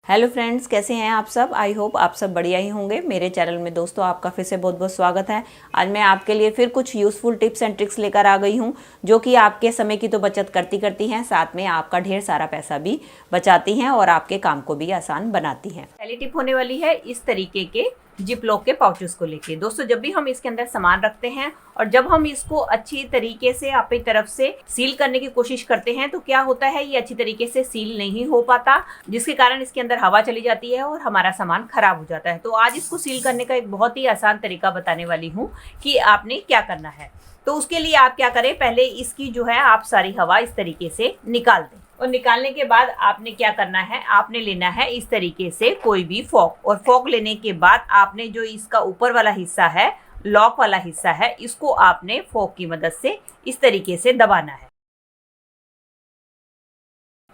Hello friends, कैसे हैं आप सब। आई होप आप सब बढ़िया ही होंगे। मेरे चैनल में दोस्तों आपका फिर से बहुत बहुत स्वागत है। आज मैं आपके लिए फिर कुछ यूज़फुल टिप्स एंड ट्रिक्स लेकर आ गई हूं, जो कि आपके समय की तो बचत करती हैं, साथ में आपका ढेर सारा पैसा भी बचाती हैं और आपके काम को भी आसान बनाती हैं। पहली टिप होने वाली है इस तरीके के जिप लॉक के पाउचेस को लेके। दोस्तों, जब भी हम इसके अंदर सामान रखते हैं और जब हम इसको अच्छी तरीके से अपनी तरफ से सील करने की कोशिश करते हैं तो क्या होता है, ये अच्छी तरीके से सील नहीं हो पाता, जिसके कारण इसके अंदर हवा चली जाती है और हमारा सामान खराब हो जाता है। तो आज इसको सील करने का एक बहुत ही आसान तरीका बताने वाली हूँ कि आपने क्या करना है। तो उसके लिए आप क्या करें, पहले इसकी जो है आप सारी हवा इस तरीके से निकाल दें और निकालने के बाद आपने क्या करना है, आपने लेना है इस तरीके से कोई भी फॉक। और फॉक लेने के बाद आपने जो इसका ऊपर वाला हिस्सा है, लॉक वाला हिस्सा है, इसको आपने फॉक की मदद से इस तरीके से दबाना है।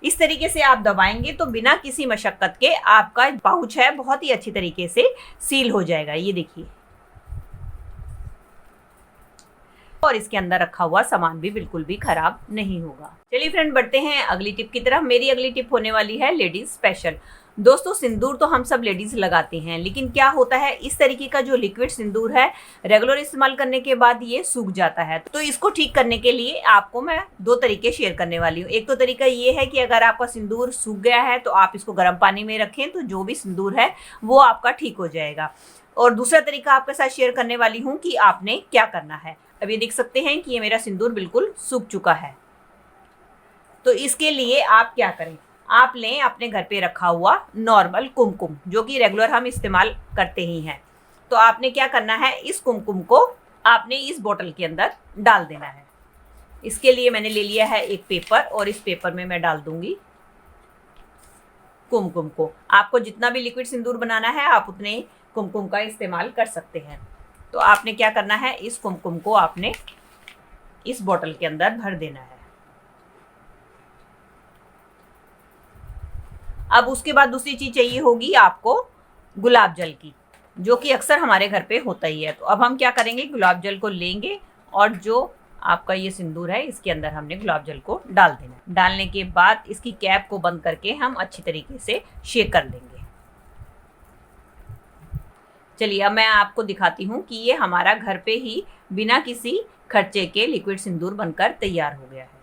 इस तरीके से आप दबाएंगे तो बिना किसी मशक्कत के आपका पाउच है बहुत ही अच्छी तरीके से सील हो जाएगा। ये देखिए, और इसके अंदर रखा हुआ सामान भी बिल्कुल भी खराब नहीं होगा। चलिए फ्रेंड, बढ़ते हैं अगली टिप की तरफ। मेरी अगली टिप होने वाली है लेडीज स्पेशल। दोस्तों, सिंदूर तो हम सब लेडीज लगाते हैं, लेकिन क्या होता है, इस तरीके का जो लिक्विड सिंदूर है रेगुलर इस्तेमाल करने के बाद ये सूख जाता है। तो इसको ठीक करने के लिए आपको मैं दो तरीके शेयर करने वाली हूँ। एक तो तरीका ये है कि अगर आपका सिंदूर सूख गया है तो आप इसको गर्म पानी में रखें, तो जो भी सिंदूर है वो आपका ठीक हो जाएगा। और दूसरा तरीका आपके साथ शेयर करने वाली हूँ कि आपने क्या करना है। अब ये देख सकते हैं कि ये मेरा सिंदूर बिल्कुल सूख चुका है। तो इसके लिए आप क्या करें, आप लें अपने घर पे रखा हुआ नॉर्मल कुमकुम, जो कि रेगुलर हम इस्तेमाल करते ही हैं। तो आपने क्या करना है, इस कुमकुम को आपने इस बोतल के अंदर डाल देना है। इसके लिए मैंने ले लिया है एक पेपर और इस पेपर में मैं डाल दूंगी कुमकुम को। आपको जितना भी लिक्विड सिंदूर बनाना है आप उतने कुमकुम का इस्तेमाल कर सकते हैं। तो आपने क्या करना है, इस कुमकुम को आपने इस बोतल के अंदर भर देना है। अब उसके बाद दूसरी चीज चाहिए होगी आपको गुलाब जल की, जो कि अक्सर हमारे घर पे होता ही है। तो अब हम क्या करेंगे, गुलाब जल को लेंगे और जो आपका ये सिंदूर है इसके अंदर हमने गुलाब जल को डाल देना है। डालने के बाद इसकी कैप को बंद करके हम अच्छी तरीके से शेक कर लेंगे। चलिए, अब मैं आपको दिखाती हूँ कि ये हमारा घर पे ही बिना किसी खर्चे के लिक्विड सिंदूर बनकर तैयार हो गया है।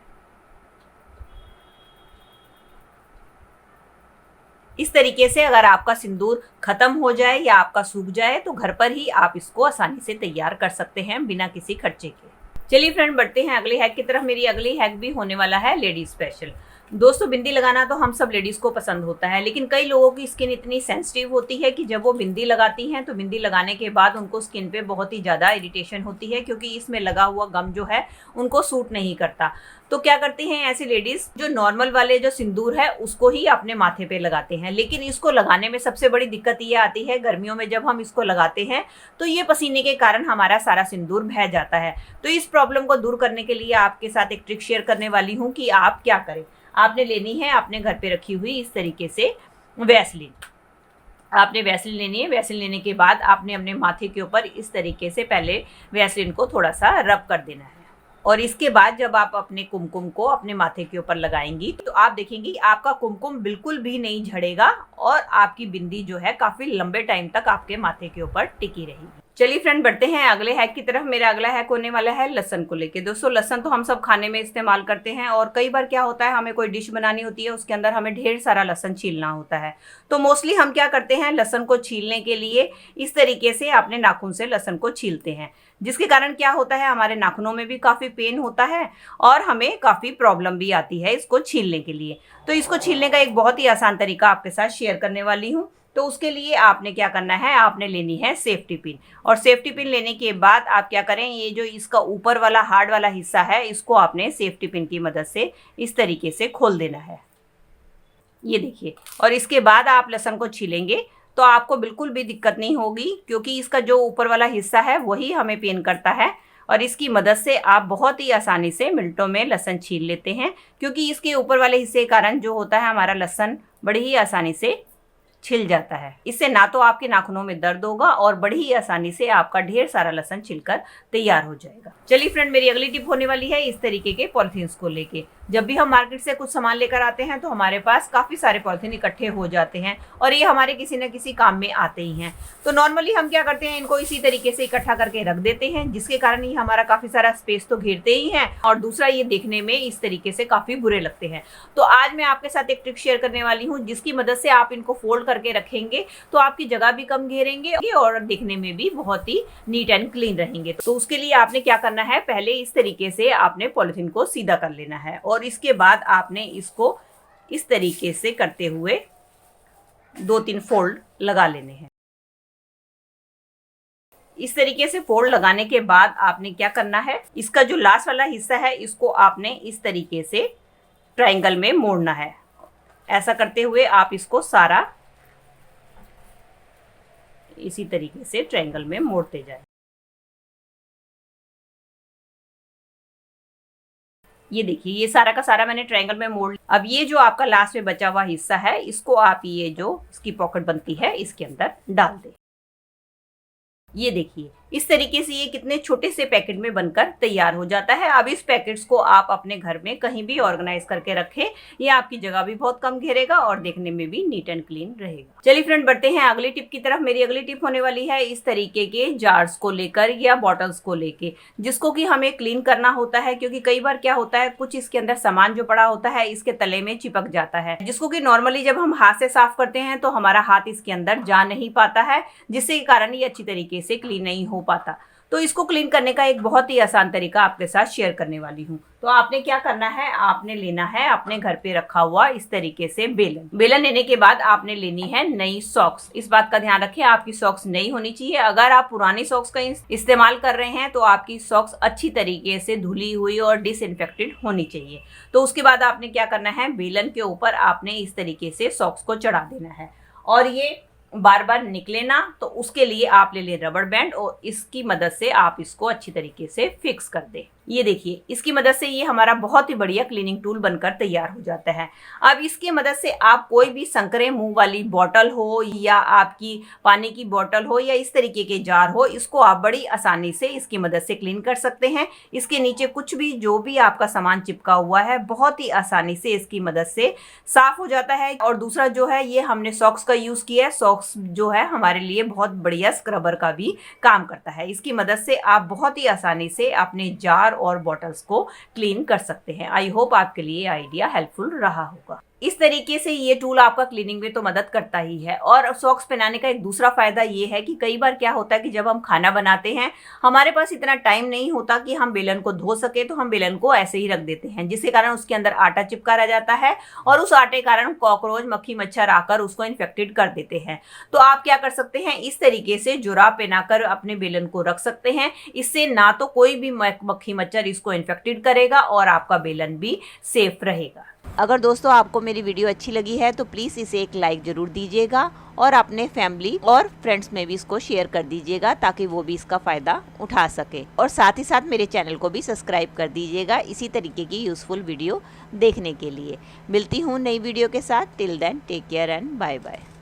इस तरीके से अगर आपका सिंदूर खत्म हो जाए या आपका सूख जाए तो घर पर ही आप इसको आसानी से तैयार कर सकते हैं बिना किसी खर्चे के। चलिए फ्रेंड, बढ़ते हैं अगले हैक की तरफ। मेरी अगली हैक भी होने वाला है लेडीज स्पेशल। दोस्तों, बिंदी लगाना तो हम सब लेडीज को पसंद होता है, लेकिन कई लोगों की स्किन इतनी सेंसिटिव होती है कि जब वो बिंदी लगाती हैं तो बिंदी लगाने के बाद उनको स्किन पे बहुत ही ज़्यादा इरिटेशन होती है, क्योंकि इसमें लगा हुआ गम जो है उनको सूट नहीं करता। तो क्या करती हैं ऐसी लेडीज, जो नॉर्मल वाले जो सिंदूर है उसको ही अपने माथे पे लगाते हैं। लेकिन इसको लगाने में सबसे बड़ी दिक्कत ये आती है, गर्मियों में जब हम इसको लगाते हैं तो ये पसीने के कारण हमारा सारा सिंदूर बह जाता है। तो इस प्रॉब्लम को दूर करने के लिए आपके साथ एक ट्रिक शेयर करने वाली हूँ कि आप क्या करें। आपने लेनी है अपने घर पे रखी हुई इस तरीके से वैसलीन। आपने वैसलीन लेनी है। वैसलीन लेने के बाद आपने अपने माथे के ऊपर इस तरीके से पहले वैसलीन को थोड़ा सा रब कर देना है। और इसके बाद जब आप अपने कुमकुम को अपने माथे के ऊपर लगाएंगी तो आप देखेंगी आपका कुमकुम बिल्कुल भी नहीं झड़ेगा और आपकी बिंदी जो है काफी लंबे टाइम तक आपके माथे के ऊपर टिकी रहेगी। चलिए फ्रेंड, बढ़ते हैं अगले हैक की तरफ। मेरा अगला हैक होने वाला है लहसुन को लेके। दोस्तों, लहसुन तो हम सब खाने में इस्तेमाल करते हैं और कई बार क्या होता है, हमें कोई डिश बनानी होती है, उसके अंदर हमें ढेर सारा लहसुन छीलना होता है। तो मोस्टली हम क्या करते हैं, लहसुन को छीलने के लिए इस तरीके से अपने नाखून से लहसुन को छीलते हैं, जिसके कारण क्या होता है, हमारे नाखूनों में भी काफ़ी पेन होता है और हमें काफ़ी प्रॉब्लम भी आती है इसको छीलने के लिए। तो इसको छीलने का एक बहुत ही आसान तरीका आपके साथ शेयर करने वाली हूँ। तो उसके लिए आपने क्या करना है, आपने लेनी है सेफ्टी पिन। और सेफ्टी पिन लेने के बाद आप क्या करें, ये जो इसका ऊपर वाला हार्ड वाला हिस्सा है इसको आपने सेफ्टी पिन की मदद से इस तरीके से खोल देना है। ये देखिए, और इसके बाद आप लहसुन को छीलेंगे तो आपको बिल्कुल भी दिक्कत नहीं होगी, क्योंकि इसका जो ऊपर वाला हिस्सा है वही हमें पेन करता है। और इसकी मदद से आप बहुत ही आसानी से मिनटों में लहसुन छील लेते हैं, क्योंकि इसके ऊपर वाले हिस्से के कारण जो होता है हमारा लहसुन बड़ी ही आसानी से छिल जाता है। इससे ना तो आपके नाखूनों में दर्द होगा और बड़ी ही आसानी से आपका ढेर सारा लहसुन छिलकर तैयार हो जाएगा। चलिए फ्रेंड, मेरी अगली टिप होने वाली है इस तरीके के पॉलिथीन्स को लेके। जब भी हम मार्केट से कुछ सामान लेकर आते हैं तो हमारे पास काफी सारे पॉलिथीन इकट्ठे हो जाते हैं और ये हमारे किसी न किसी काम में आते ही हैं। तो नॉर्मली हम क्या करते हैं, इनको इसी तरीके से इकट्ठा करके रख देते हैं, जिसके कारण ये हमारा काफी सारा स्पेस तो घेरते ही हैं और दूसरा ये देखने में इस तरीके से काफी बुरे लगते हैं। तो आज मैं आपके साथ एक ट्रिक शेयर करने वाली हूँ जिसकी मदद से आप इनको फोल्ड करके रखेंगे तो आपकी जगह भी कम घेरेंगे और देखने में भी बहुत ही नीट एंड क्लीन रहेंगे। तो उसके लिए आपने क्या करना है, पहले इस तरीके से आपने पॉलिथीन को सीधा कर लेना है और इसके बाद आपने इसको इस तरीके से करते हुए 2-3 फोल्ड लगा लेने हैं। इस तरीके से फोल्ड लगाने के बाद आपने क्या करना है, इसका जो लास्ट वाला हिस्सा है इसको आपने इस तरीके से ट्रायंगल में मोड़ना है। ऐसा करते हुए आप इसको सारा इसी तरीके से ट्रायंगल में मोड़ते जाएं। ये देखिए, ये सारा का सारा मैंने ट्रायंगल में मोड़। अब ये जो आपका लास्ट में बचा हुआ हिस्सा है इसको आप ये जो इसकी पॉकेट बनती है इसके अंदर डाल दें। ये देखिए, इस तरीके से ये कितने छोटे से पैकेट में बनकर तैयार हो जाता है। अब इस पैकेट्स को आप अपने घर में कहीं भी ऑर्गेनाइज करके रखें, ये आपकी जगह भी बहुत कम घेरेगा और देखने में भी नीट एंड क्लीन रहेगा। चलिए फ्रेंड, बढ़ते हैं अगली टिप की तरफ। मेरी अगली टिप होने वाली है इस तरीके के जार्स को लेकर या बॉटल्स को लेके, जिसको कि हमें क्लीन करना होता है, क्योंकि कई बार क्या होता है, कुछ इसके अंदर सामान जो पड़ा होता है इसके तले में चिपक जाता है, जिसको कि नॉर्मली जब हम हाथ से साफ करते हैं तो हमारा हाथ इसके अंदर जा नहीं पाता है, जिसके कारण ये अच्छी तरीके से क्लीन नहीं हो पाता। तो इसको क्लीन करने का एक बहुत ही आसान तरीका आपके साथ शेयर करने वाली हूँ। तो आपने क्या करना है, आपने लेना है अपने घर पे रखा हुआ इस तरीके से बेलन। बेलन लेने के बाद आपने लेनी है नई सॉक्स। इस बात का ध्यान रखें, आपकी सॉक्स नई होनी चाहिए। अगर आप पुरानी सॉक्स का इस्तेमाल कर रहे हैं तो आपकी सॉक्स अच्छी तरीके से धुली हुई और डिसइंफेक्टेड होनी चाहिए। तो उसके बाद आपने क्या करना है, बेलन के ऊपर आपने इस तरीके से सॉक्स को चढ़ा देना है और ये बार बार निकले ना, तो उसके लिए आप ले लें रबड़ बैंड और इसकी मदद से आप इसको अच्छी तरीके से फिक्स कर दें। ये देखिए, इसकी मदद से ये हमारा बहुत ही बढ़िया क्लीनिंग टूल बनकर तैयार हो जाता है। अब इसकी मदद से आप कोई भी संकरे मुंह वाली बॉटल हो या आपकी पानी की बॉटल हो या इस तरीके के जार हो, इसको आप बड़ी आसानी से इसकी मदद से क्लीन कर सकते हैं। इसके नीचे कुछ भी जो भी आपका सामान चिपका हुआ है बहुत ही आसानी से इसकी मदद से साफ हो जाता है। और दूसरा जो है, ये हमने सॉक्स का यूज किया है। सॉक्स जो है हमारे लिए बहुत बढ़िया स्क्रबर का भी काम करता है। इसकी मदद से आप बहुत ही आसानी से अपने जार और बॉटल्स को क्लीन कर सकते हैं। आई होप आपके लिए आइडिया हेल्पफुल रहा होगा। इस तरीके से ये टूल आपका क्लीनिंग में तो मदद करता ही है। और सॉक्स पहनाने का एक दूसरा फायदा ये है कि कई बार क्या होता है कि जब हम खाना बनाते हैं हमारे पास इतना टाइम नहीं होता कि हम बेलन को धो सके, तो हम बेलन को ऐसे ही रख देते हैं, जिसके कारण उसके अंदर आटा चिपका रह जाता है और उस आटे के कारण कॉकरोच, मक्खी, मच्छर आकर उसको इन्फेक्टेड कर देते हैं। तो आप क्या कर सकते हैं, इस तरीके से जुराब पहनाकर अपने बेलन को रख सकते हैं। इससे ना तो कोई भी मक्खी, मच्छर इसको इन्फेक्टेड करेगा और आपका बेलन भी सेफ रहेगा। अगर दोस्तों आपको मेरी वीडियो अच्छी लगी है तो प्लीज़ इसे एक लाइक ज़रूर दीजिएगा और अपने फैमिली और फ्रेंड्स में भी इसको शेयर कर दीजिएगा ताकि वो भी इसका फ़ायदा उठा सके। और साथ ही साथ मेरे चैनल को भी सब्सक्राइब कर दीजिएगा इसी तरीके की यूज़फुल वीडियो देखने के लिए। मिलती हूँ नई वीडियो के साथ। Till then take care and bye bye.